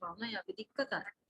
पाऊँ ना, यहाँ पे दिक्कत आ रहा है।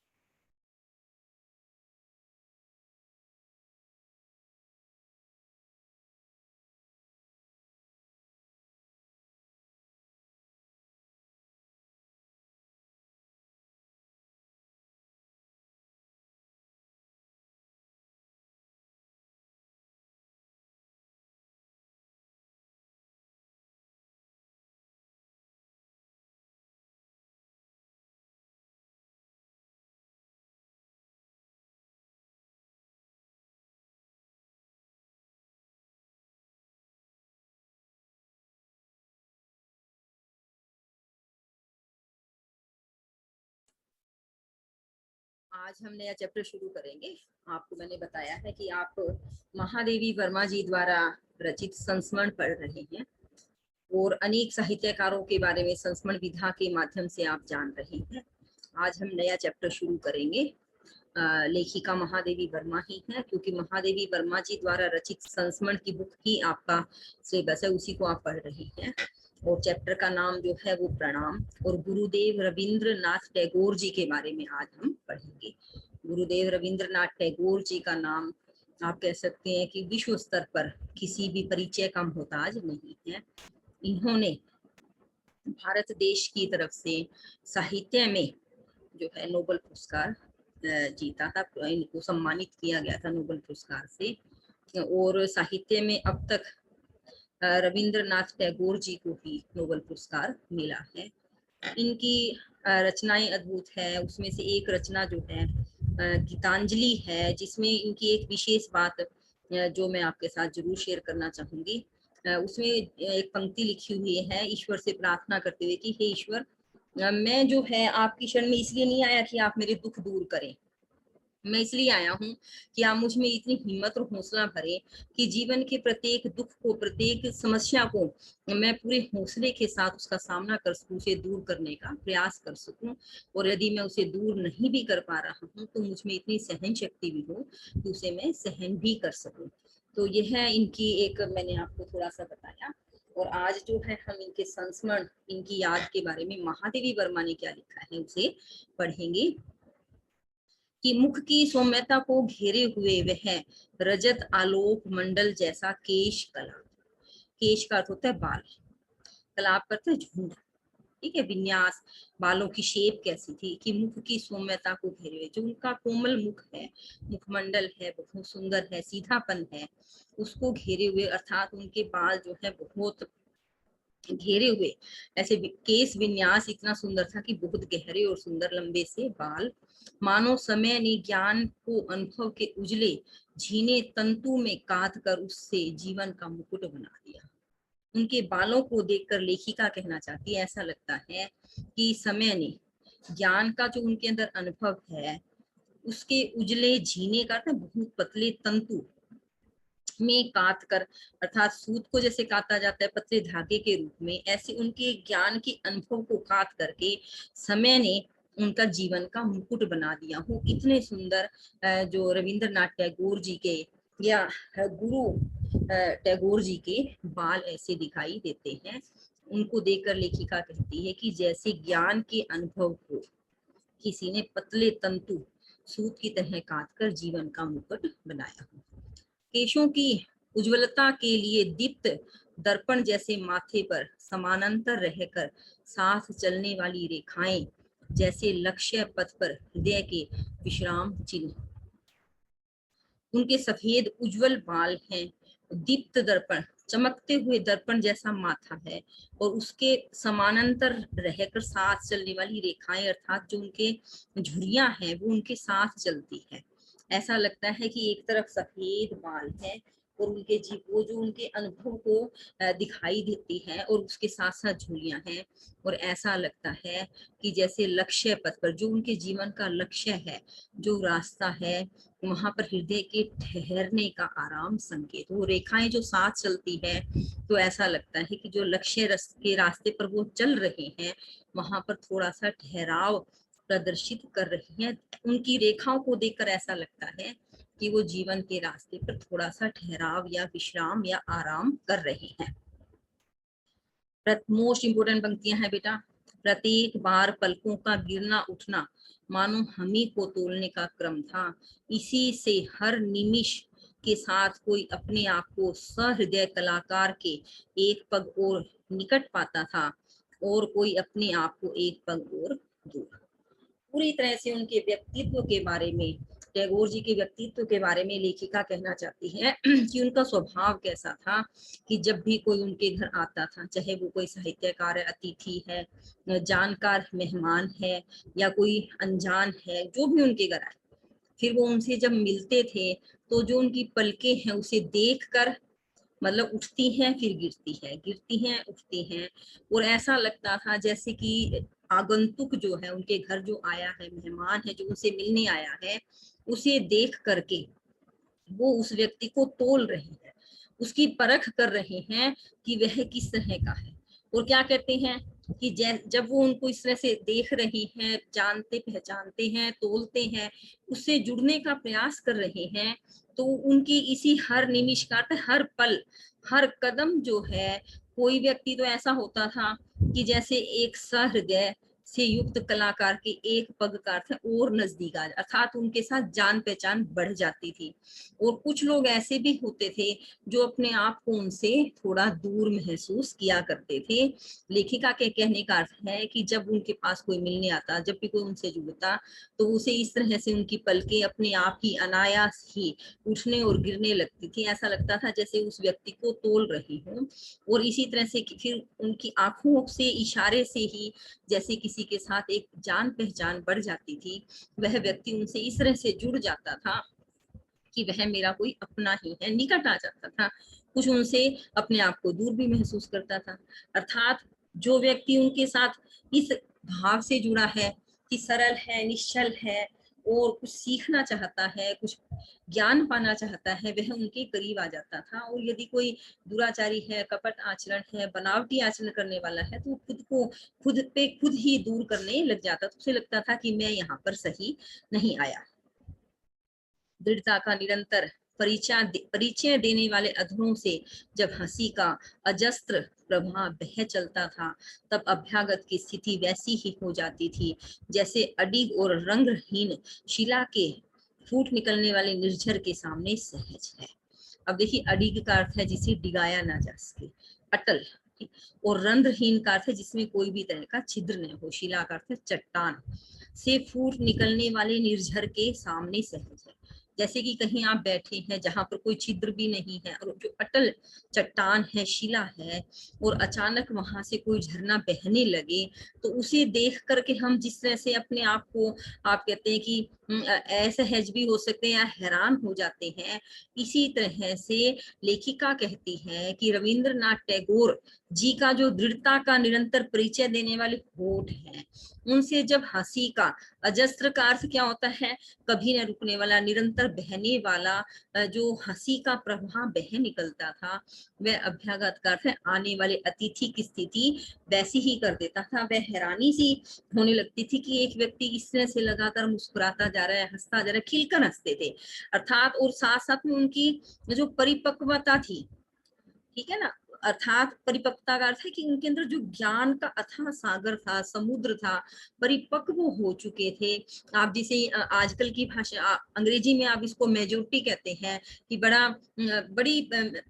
आज हम नया चैप्टर शुरू करेंगे। आपको मैंने बताया है कि आप महादेवी वर्मा जी द्वारा रचित संस्मरण पढ़ रहे हैं और अनेक साहित्यकारों के बारे में संस्मरण विधा के माध्यम से आप जान रहे हैं। आज हम नया चैप्टर शुरू करेंगे। लेखिका महादेवी वर्मा ही है, क्योंकि महादेवी वर्मा जी द्वारा रचित संस्मरण की बुक ही आपका सिलेबस है, उसी को आप पढ़ रहे हैं। और चैप्टर का नाम जो है वो प्रणाम, और गुरुदेव रविंद्रनाथ टैगोर जी के बारे में आज हम पढ़ेंगे। गुरुदेव रविंद्रनाथ टैगोर जी का नाम आप कह सकते हैं कि विश्व स्तर पर किसी भी परिचय का मोहताज नहीं है। इन्होंने भारत देश की तरफ से साहित्य में जो है नोबेल पुरस्कार जीता था, इनको सम्मानित किया गया था नोबेल पुरस्कार से। और साहित्य में अब तक रविंद्रनाथ टैगोर जी को ही नोबेल पुरस्कार मिला है। इनकी रचनाएं अद्भुत है। उसमें से एक रचना जो है गीतांजलि है, जिसमें इनकी एक विशेष बात जो मैं आपके साथ जरूर शेयर करना चाहूंगी। उसमें एक पंक्ति लिखी हुई है, ईश्वर से प्रार्थना करते हुए कि हे ईश्वर, मैं जो है आपकी शरण में इसलिए नहीं आया कि आप मेरे दुख दूर करें, मैं इसलिए आया हूँ कि आप मुझ में इतनी हिम्मत और हौसला भरे कि जीवन के प्रत्येक दुख को, प्रत्येक समस्या को मैं पूरे हौसले के साथ उसका सामना कर सकूं, उसे दूर करने का प्रयास कर सकूं। और यदि मैं उसे दूर नहीं भी कर पा रहा हूँ तो मुझ में इतनी सहन शक्ति भी हो कि उसे मैं सहन भी कर सकूं। तो यह है इनकी एक, मैंने आपको थोड़ा सा बताया। और आज जो है हम इनके संस्मरण, इनकी याद के बारे में महादेवी वर्मा ने क्या लिखा है उसे पढ़ेंगे। कि मुख की सौम्यता को घेरे हुए वह रजत आलोक मंडल जैसा केश कला, केश का अर्थ होता है बाल, कलाप करते हैं झुंड, ठीक है, विन्यास, बालों की शेप कैसी थी कि मुख की सौम्यता को घेरे हुए, जो उनका कोमल मुख है, मुखमंडल है, बहुत सुंदर है, सीधापन है, उसको घेरे हुए, अर्थात उनके बाल जो है बहुत घेरे हुए, ऐसे केस विन्यास इतना सुंदर था कि बहुत गहरे और सुंदर लंबे से बाल, मानो समय ने ज्ञान को अनुभव के उजले झीने तंतु में काट कर उससे जीवन का मुकुट बना दिया। उनके बालों को देखकर लेखिका कहना चाहती है, ऐसा लगता है कि समय ने ज्ञान का जो उनके अंदर अनुभव है उसके उजले झीने का बहुत पतले तंतु में काट कर, अर्थात सूत को जैसे काटा जाता है पतले धागे के रूप में, ऐसे उनके ज्ञान के अनुभव को काट करके समय ने उनका जीवन का मुकुट बना दिया हो। इतने सुंदर जो रविंद्रनाथ टैगोर जी के या गुरु टैगोर जी के बाल ऐसे दिखाई देते हैं। उनको देखकर लेखिका कहती है कि जैसे ज्ञान के अनुभव को किसी ने पतले तंतु सूत की तरह काट कर जीवन का मुकुट बनाया हो। केशों की उज्ज्वलता के लिए दीप्त दर्पण जैसे माथे पर समानांतर रहकर साथ चलने वाली रेखाएं जैसे लक्ष्य पथ पर हृदय के विश्राम चिन्ह। उनके सफेद उज्जवल बाल हैं, दीप्त दर्पण, चमकते हुए दर्पण जैसा माथा है, और उसके समानांतर रहकर साथ चलने वाली रेखाएं, अर्थात जो उनके झुर्रियां हैं वो उनके साथ चलती है। ऐसा लगता है कि एक तरफ सफेद बाल है और उनके वो जो उनके अनुभव को दिखाई देती है, और उसके साथ साथ झुर्रियां हैं, और ऐसा लगता है कि जैसे लक्ष्य पथ पर जो उनके जीवन का लक्ष्य है, जो रास्ता है, वहां पर हृदय के ठहरने का आराम संकेत। वो रेखाएं जो साथ चलती है तो ऐसा लगता है कि जो लक्ष्य के रास्ते पर वो चल रहे हैं वहां पर थोड़ा सा ठहराव प्रदर्शित कर रही हैं। उनकी रेखाओं को देखकर ऐसा लगता है कि वो जीवन के रास्ते पर थोड़ा सा ठहराव या विश्राम या आराम कर रहे हैं। मोस्ट इंपोर्टेंट पंक्तियां हैं बेटा। प्रत्येक बार पलकों का गिरना उठना मानो हम ही को तोलने का क्रम था। इसी से हर निमिष के साथ कोई अपने आप को सहृदय कलाकार के एक पग और निकट पाता था और कोई अपने आप को एक पग और दूर। पूरी तरह से उनके व्यक्तित्व के बारे में, टैगोर जी के व्यक्तित्व के बारे में लेखिका कहना चाहती है कि उनका स्वभाव कैसा था कि जब भी कोई उनके घर आता था, चाहे वो कोई साहित्यकार है, अतिथि है, जानकार मेहमान है या कोई अनजान है, जो भी उनके घर आए, फिर वो उनसे जब मिलते थे तो जो उनकी पलकें हैं उसे देखकर मतलब उठती हैं फिर गिरती है, गिरती हैं उठती हैं, और ऐसा लगता था जैसे कि आगंतुक जो है उनके घर जो आया है, मेहमान है जो उनसे मिलने आया है, उसे देख करके वो उस व्यक्ति को तोल रहे हैं, उसकी परख कर रहे हैं कि वह किस तरह का है। और क्या कहते हैं कि जब वो उनको इस तरह से देख रही हैं, जानते पहचानते हैं, तोलते हैं, उससे जुड़ने का प्रयास कर रहे हैं, तो उनकी इसी हर निमिष का हर पल हर कदम जो है, कोई व्यक्ति तो ऐसा होता था कि जैसे एक सहृदय से युक्त कलाकार के एक पग का अर्थ और नजदीक आ, अर्थात उनके साथ जान पहचान बढ़ जाती थी। और कुछ लोग ऐसे भी होते थे जो अपने आप को उनसे थोड़ा दूर महसूस किया करते थे। लेखिका के कहने का अर्थ है कि जब उनके पास कोई मिलने आता, जब भी कोई उनसे जुड़ता, तो उसे इस तरह से उनकी पलकें अपने आप ही अनायास ही उठने और गिरने लगती थी। ऐसा लगता था जैसे उस व्यक्ति को तोल रही हूँ। और इसी तरह से फिर उनकी आंखों से इशारे से ही जैसे किसी के साथ एक जान पहचान बढ़ जाती थी, वह व्यक्ति उनसे इस तरह से जुड़ जाता था कि वह मेरा कोई अपना ही है, निकट आ जाता था। कुछ उनसे अपने आप को दूर भी महसूस करता था। अर्थात जो व्यक्ति उनके साथ इस भाव से जुड़ा है कि सरल है, निश्चल है और कुछ सीखना चाहता है, कुछ ज्ञान पाना चाहता है, वह उनके करीब आ जाता था। और यदि कोई दुराचारी है, कपट आचरण है, बनावटी आचरण करने वाला है, तो खुद को खुद पे खुद ही दूर करने लग जाता। तो उसे लगता था कि मैं यहाँ पर सही नहीं आया। दृढ़ता का निरंतर परिचय देने वाले अधरों से जब हंसी का अजस्त्र प्रवाह बह चलता था, तब अभ्यागत की स्थिति वैसी ही हो जाती थी जैसे अडिग और रंगहीन शिला के फूट निकलने वाले निर्झर के सामने सहज है। अब देखिए, अडिग का अर्थ है जिसे डिगाया ना जा सके, अटल, और रंध्रहीन का अर्थ है जिसमें कोई भी तरह का छिद्र न हो। शिला का अर्थ है चट्टान से फूट निकलने वाले निर्झर के सामने सहज है। जैसे कि कहीं आप बैठे हैं जहां पर कोई छिद्र भी नहीं है और जो अटल चट्टान है, शिला है, और अचानक वहां से कोई झरना बहने लगे, तो उसे देख करके हम जिस तरह से अपने आप को, आप कहते हैं कि असहज भी हो सकते हैं या हैरान हो जाते हैं, इसी तरह से लेखिका कहती है कि रविंद्रनाथ टैगोर जी का जो दृढ़ता का निरंतर परिचय देने वाले होठ हैं, उनसे जब हंसी का अजस्त्र का अर्थ क्या होता है, कभी न रुकने वाला, निरंतर बहने वाला, जो हंसी का प्रवाह बह निकलता था, वह अभ्यागत का अर्थ है आने वाले अतिथि की स्थिति वैसी ही कर देता था। वह हैरानी सी होने लगती थी कि एक व्यक्ति इस तरह से लगातार मुस्कुराता जा रहा है, हंसता जा रहा है, खिलकर हंसते थे अर्थात, और साथ साथ में उनकी जो परिपक्वता थी, ठीक है ना, अर्थात परिपक्वता का अर्थ है कि उनके अंदर जो ज्ञान का अथाह सागर था, समुद्र था, परिपक्व हो चुके थे। आप जिसे आजकल की भाषा अंग्रेजी में आप इसको मेजोरिटी कहते हैं कि बड़ी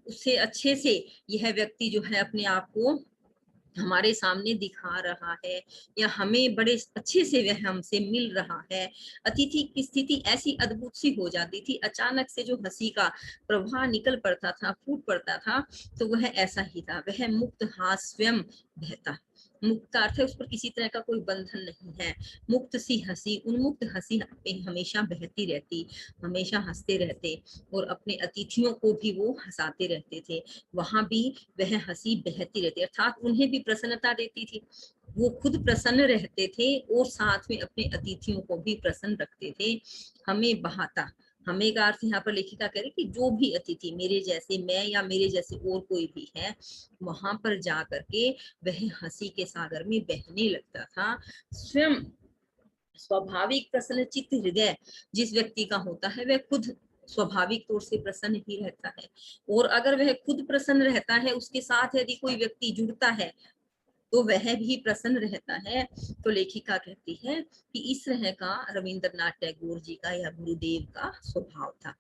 उससे अच्छे से यह व्यक्ति जो है अपने आप को हमारे सामने दिखा रहा है, या हमें बड़े अच्छे से वह हमसे मिल रहा है। अतिथि की स्थिति ऐसी अद्भुत सी हो जाती थी, अचानक से जो हंसी का प्रवाह निकल पड़ता था, फूट पड़ता था, तो वह ऐसा ही था, वह मुक्त हाथ स्वयं बहता। मुक्त का अर्थ है उस पर किसी तरह का कोई बंधन नहीं है, मुक्त सी हंसी, उन्मुक्त हंसी पे हमेशा बहती रहती, हमेशा हंसते रहते, और अपने अतिथियों को भी वो हंसाते रहते थे, वहां भी वह हंसी बहती रहती, अर्थात उन्हें भी प्रसन्नता देती थी। वो खुद प्रसन्न रहते थे और साथ में अपने अतिथियों को भी प्रसन्न रखते थे। हमें बहाता, हमें का अर्थ यहाँ पर लेखिका कह रही कि जो भी अतिथि मेरे जैसे, मैं या मेरे जैसे और कोई भी है, वहां पर जा करके वह हंसी के सागर में बहने लगता था। स्वयं स्वाभाविक प्रसन्नचित्त हृदय जिस व्यक्ति का होता है, वह खुद स्वाभाविक तौर से प्रसन्न ही रहता है, और अगर वह खुद प्रसन्न रहता है, उसके साथ यदि कोई व्यक्ति जुड़ता है, तो वह भी प्रसन्न रहता है। तो लेखिका कहती है कि इस तरह का रविंद्रनाथ टैगोर जी का या गुरुदेव का स्वभाव था।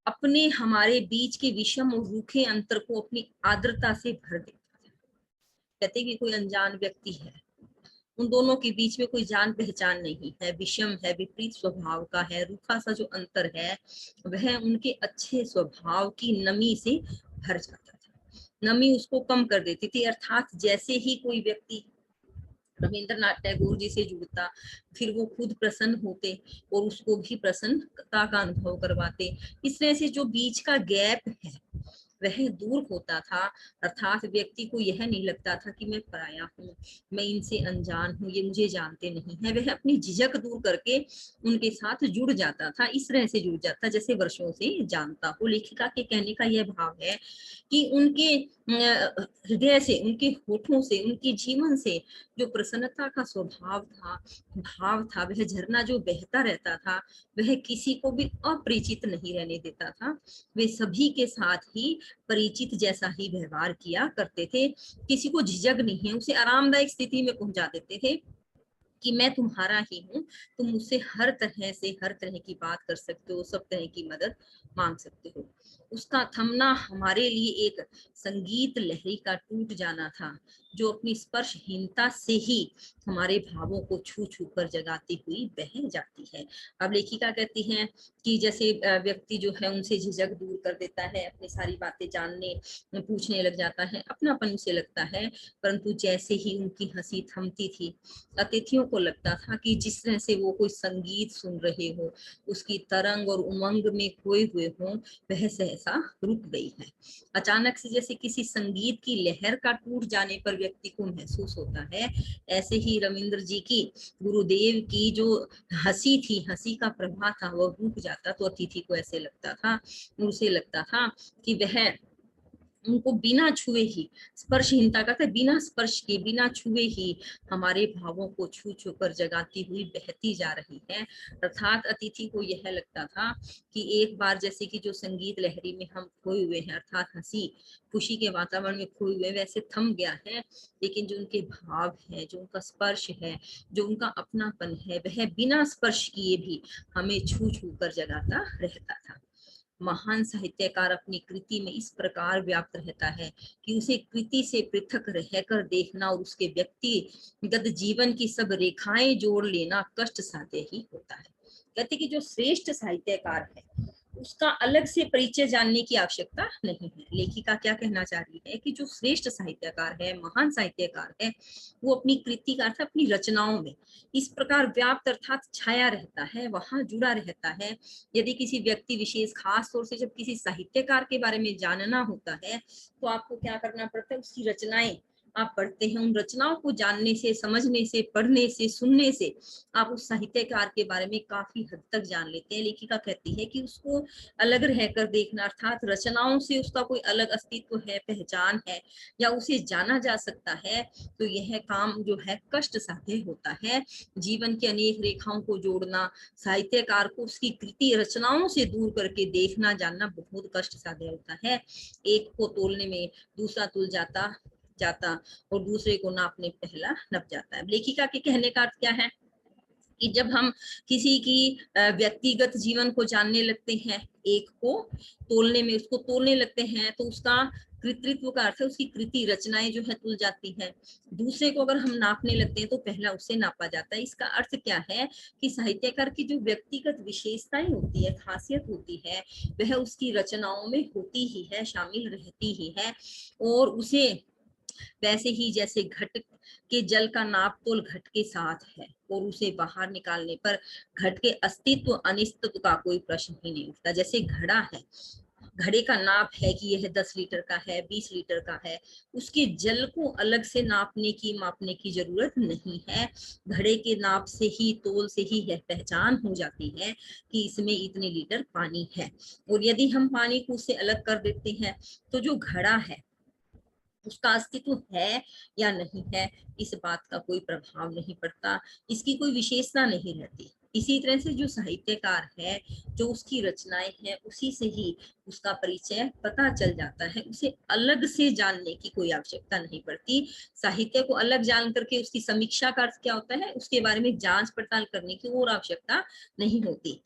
अपने हमारे बीच के विषम और रूखे अंतर को अपनी आर्द्रता से भर देता था। कहते कि कोई अनजान व्यक्ति है, उन दोनों के बीच में कोई जान पहचान नहीं है, विषम है, विपरीत स्वभाव का है, रूखा सा जो अंतर है वह उनके अच्छे स्वभाव की नमी से भर जाता था, नमी उसको कम कर देती थी। अर्थात जैसे ही कोई व्यक्ति रविंद्रनाथ टैगोर जी से जुड़ता, फिर वो खुद प्रसन्न होते और उसको भी प्रसन्नता का अनुभव करवाते। इस तरह से जो बीच का गैप है वह दूर होता था। अर्थात व्यक्ति को यह नहीं लगता था कि मैं पराया हूँ, मैं इनसे अनजान हूँ, ये मुझे जानते नहीं है। वह अपनी झिझक दूर करके उनके साथ जुड़ जाता था, इस तरह से जुड़ जाता जैसे वर्षों से जानता हो। लेखिका के कहने का यह भाव है कि उनके हृदय से, उनके होठों से, उनके जीवन से जो प्रसन्नता का स्वभाव था, भाव था, वह झरना जो बहता रहता था, वह किसी को भी अपरिचित नहीं रहने देता था। वे सभी के साथ ही परिचित जैसा ही व्यवहार किया करते थे। किसी को झिझक नहीं है, उसे आरामदायक स्थिति में पहुंचा देते थे कि मैं तुम्हारा ही हूँ, तुम मुझसे हर तरह से हर तरह की बात कर सकते हो, सब तरह की मदद मांग सकते हो। उसका थमना हमारे लिए एक संगीत लहरी का टूट जाना था, जो अपनी स्पर्शहीनता से ही हमारे भावों को छू छू कर जगाती हुई बह जाती है। अब लेखिका कहती हैं कि जैसे व्यक्ति जो है उनसे झिझक दूर कर देता है, अपनी सारी बातें जानने पूछने लग जाता है, अपनापन उसे लगता है। परंतु जैसे ही उनकी हंसी थमती थी, अतिथियों को लगता था कि जिस तरह से वो कोई संगीत सुन रहे हो, उसकी तरंग और उमंग में खोए हुए हों, वह सहसा रुक गई है। अचानक से जैसे किसी संगीत की लहर का टूट जाने पर व्यक्ति को महसूस होता है, ऐसे ही रविंद्र जी की, गुरुदेव की जो हंसी थी, हंसी का प्रवाह था, वह रुक जाता। तो अतिथि को ऐसे लगता था, उसे लगता था कि वह उनको बिना छुए ही, स्पर्शहीनता का बिना स्पर्श के, बिना छुए ही हमारे भावों को छू छू कर जगाती हुई बहती जा रही है। अर्थात अतिथि को यह लगता था कि एक बार जैसे कि जो संगीत लहरी में हम खोए हुए हैं, अर्थात हंसी खुशी के वातावरण में खोए हुए, वैसे थम गया है, लेकिन जो उनके भाव है, जो उनका स्पर्श है, जो उनका अपनापन है, वह बिना स्पर्श किए भी हमें छू छू कर जगाता रहता था। महान साहित्यकार अपनी कृति में इस प्रकार व्याप्त रहता है कि उसे कृति से पृथक रहकर देखना और उसके व्यक्तिगत जीवन की सब रेखाएं जोड़ लेना कष्ट साध्य ही होता है। कहते कि जो श्रेष्ठ साहित्यकार है उसका अलग से परिचय जानने की आवश्यकता नहीं है। लेखिका क्या कहना चाह रही है कि जो श्रेष्ठ साहित्यकार है, महान साहित्यकार है, वो अपनी कृति का अर्थ अपनी रचनाओं में इस प्रकार व्याप्त अर्थात छाया रहता है, वहां जुड़ा रहता है। यदि किसी व्यक्ति विशेष, खास तौर से जब किसी साहित्यकार के बारे में जानना होता है, तो आपको क्या करना पड़ता है, उसकी रचनाएं आप पढ़ते हैं, उन रचनाओं को जानने से, समझने से, पढ़ने से, सुनने से आप उस साहित्यकार के बारे में काफी हद तक जान लेते हैं। लेखिका कहती है कि उसको अलग रहकर देखना, अर्थात रचनाओं से उसका कोई अलग अस्तित्व है, पहचान है, या उसे जाना जा सकता है, तो यह काम जो है कष्ट साध्य होता है। जीवन की अनेक रेखाओं को जोड़ना, साहित्यकार को उसकी कृति रचनाओं से दूर करके देखना जानना बहुत कष्ट साध्य होता है। एक को तोलने में दूसरा तुल जाता जाता और दूसरे को नापने पहला नप जाता है। लेखिका के कहने का अर्थ क्या है कि जब हम किसी की व्यक्तिगत जीवन को जानने लगते हैं, एक को तोलने में, उसको तोलने लगते हैं, तो उसका कृतित्व का अर्थ है उसकी कृति रचनाएं जो है तुल जाती है। दूसरे को अगर हम नापने लगते हैं तो पहला उससे नापा जाता है। इसका अर्थ क्या है कि साहित्यकार की जो व्यक्तिगत विशेषताएं होती है, खासियत होती है, वह उसकी रचनाओं में होती ही है, शामिल रहती ही है। और उसे वैसे ही जैसे घट के जल का नाप तोल घट के साथ है और उसे बाहर निकालने पर घट के अस्तित्व अनिस्तित्व का कोई प्रश्न ही नहीं उठता। जैसे घड़ा है, घड़े का नाप है कि यह 10 लीटर का है, 20 लीटर का है, उसके जल को अलग से नापने की, मापने की जरूरत नहीं है। घड़े के नाप से ही, तोल से ही यह पहचान हो जाती है कि इसमें इतने लीटर पानी है। और यदि हम पानी को उससे अलग कर देते हैं तो जो घड़ा है उसका अस्तित्व है या नहीं है, इस बात का कोई प्रभाव नहीं पड़ता, इसकी कोई विशेषता नहीं रहती। इसी तरह से जो साहित्यकार है, जो उसकी रचनाएं हैं, उसी से ही उसका परिचय पता चल जाता है। उसे अलग से जानने की कोई आवश्यकता नहीं पड़ती। साहित्य को अलग जान करके उसकी समीक्षा का अर्थ क्या होता है, उसके बारे में जांच पड़ताल करने की और आवश्यकता नहीं होती।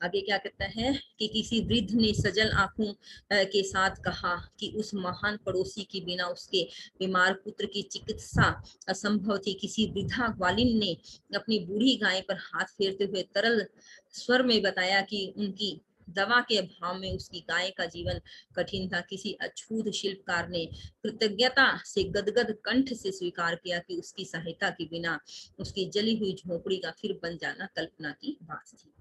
आगे क्या कहता है कि किसी वृद्ध ने सजल आंखों के साथ कहा कि उस महान पड़ोसी के बिना उसके बीमार पुत्र की चिकित्सा असंभव थी। किसी वृद्धा ग्वालिन ने अपनी बूढ़ी गाय पर हाथ फेरते हुए तरल स्वर में बताया कि उनकी दवा के अभाव में उसकी गाय का जीवन कठिन था। किसी अछूत शिल्पकार ने कृतज्ञता से गदगद कंठ से स्वीकार किया कि उसकी सहायता के बिना उसकी जली हुई झोपड़ी का फिर बन जाना कल्पना की बात थी।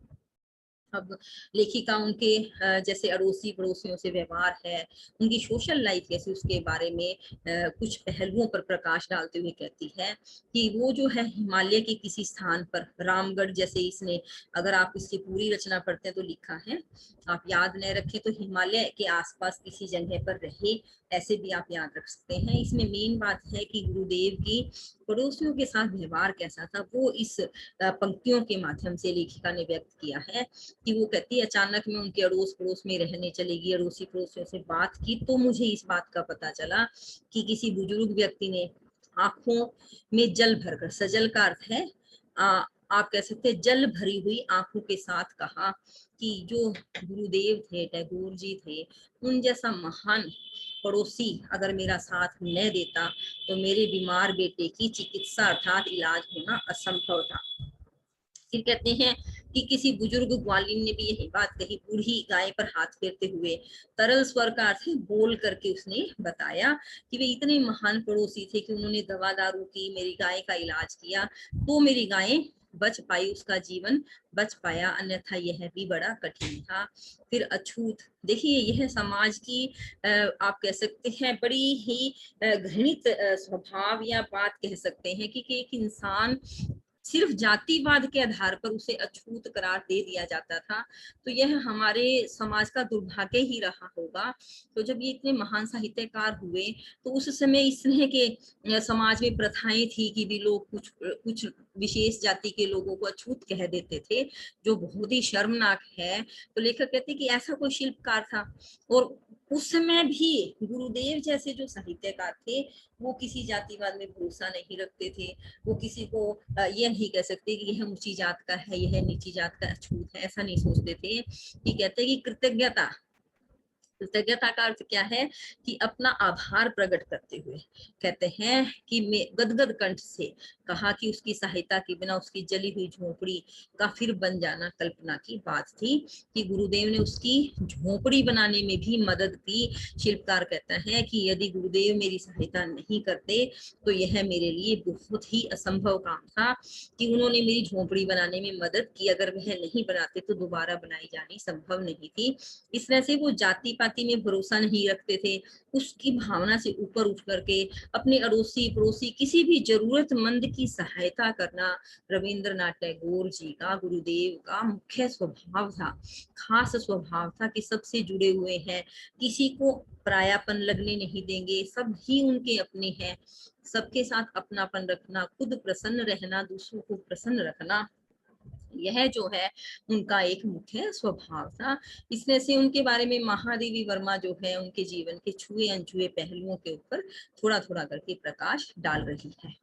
अब लेखिका उनके जैसे अड़ोसी पड़ोसियों से व्यवहार है, उनकी सोशल लाइफ कैसी, उसके बारे में कुछ पहलुओं पर प्रकाश डालते हुए कहती है कि वो जो है हिमालय के किसी स्थान पर, रामगढ़ जैसे, इसने अगर आप इसकी पूरी रचना पढ़ते हैं तो लिखा है, आप याद न रखें तो हिमालय के आसपास किसी जगह पर रहे, ऐसे भी आप याद रख सकते हैं। इसमें मेन बात है कि गुरुदेव की पड़ोसियों के साथ व्यवहार कैसा था, वो इस पंक्तियों के माध्यम से लेखिका ने व्यक्त किया है। कि वो कहती है अचानक मैं उनके अड़ोस पड़ोस में रहने चलेगी, अड़ोसी पड़ोसियों से बात की तो मुझे इस बात का पता चला कि किसी बुजुर्ग व्यक्ति ने आंखों में जल भरकर, सजल का अर्थ है आप कह सकते हैं जल भरी हुई आंखों के साथ कहा कि जो गुरुदेव थे, टैगोर जी थे, उन जैसा महान पड़ोसी अगर मेरा साथ न देता तो मेरे बीमार बेटे की चिकित्सा अर्थात इलाज होना असंभव था। फिर कहते हैं कि किसी बुजुर्ग ग्वालिन ने भी यही बात कही, बूढ़ी गाय पर हाथ फेरते हुए। तरल स्वर का अर्थ है बोल करके उसने बताया कि वे इतने महान पड़ोसी थे कि उन्होंने दवा दारू की, मेरी गाय का इलाज किया तो मेरी गाय बच पाई, उसका जीवन बच पाया, अन्यथा यह भी बड़ा कठिन था। फिर अछूत, देखिए यह समाज की आप कह सकते हैं बड़ी ही घृणित स्वभाव या बात कह सकते हैं कि एक इंसान सिर्फ जातिवाद के आधार पर उसे अछूत करार दे दिया जाता था, तो यह हमारे समाज का दुर्भाग्य ही रहा होगा। तो जब ये इतने महान साहित्यकार हुए तो उस समय इस तरह के समाज में प्रथाएं थी कि भी लोग कुछ कुछ विशेष जाति के लोगों को अछूत कह देते थे, जो बहुत ही शर्मनाक है। तो लेखक कहते कि ऐसा कोई शिल्पकार था, और उस समय भी गुरुदेव जैसे जो साहित्यकार थे वो किसी जातिवाद में भरोसा नहीं रखते थे। वो किसी को यह नहीं कह सकते कि यह ऊंची जात का है, यह नीची जात का अछूत है, ऐसा नहीं सोचते थे। कि कहते कि कृतज्ञता, कृतज्ञता का अर्थ क्या है कि अपना आभार प्रकट करते हुए कहते हैं कि मैं गदगद कंठ से कहा कि उसकी सहायता के बिना उसकी जली हुई झोपड़ी का फिर बन जाना कल्पना की बात थी। कि गुरुदेव ने उसकी झोपड़ी बनाने में भी मदद की। शिल्पकार कहता है कि यदि गुरुदेव मेरी सहायता नहीं करते तो यह मेरे लिए बहुत ही असंभव काम था। कि उन्होंने मेरी झोपड़ी बनाने में मदद की, अगर वह नहीं बनाते तो दोबारा बनाई जानी संभव नहीं थी। इस तरह से वो जाति पाति में भरोसा नहीं रखते थे, उसकी भावना से ऊपर उठ करके अपने अड़ोसी पड़ोसी किसी भी जरूरतमंद की सहायता करना रविंद्रनाथ टैगोर जी का, गुरुदेव का मुख्य स्वभाव था, खास स्वभाव था कि सबसे जुड़े हुए हैं, किसी को परायापन लगने नहीं देंगे, सब ही उनके अपने हैं, सबके साथ अपनापन रखना, खुद प्रसन्न रहना, दूसरों को प्रसन्न रखना, यह जो है उनका एक मुख्य स्वभाव था। इसमें से उनके बारे में महादेवी वर्मा जो है उनके जीवन के छुए अनछुए पहलुओं के ऊपर थोड़ा थोड़ा करके प्रकाश डाल रही है।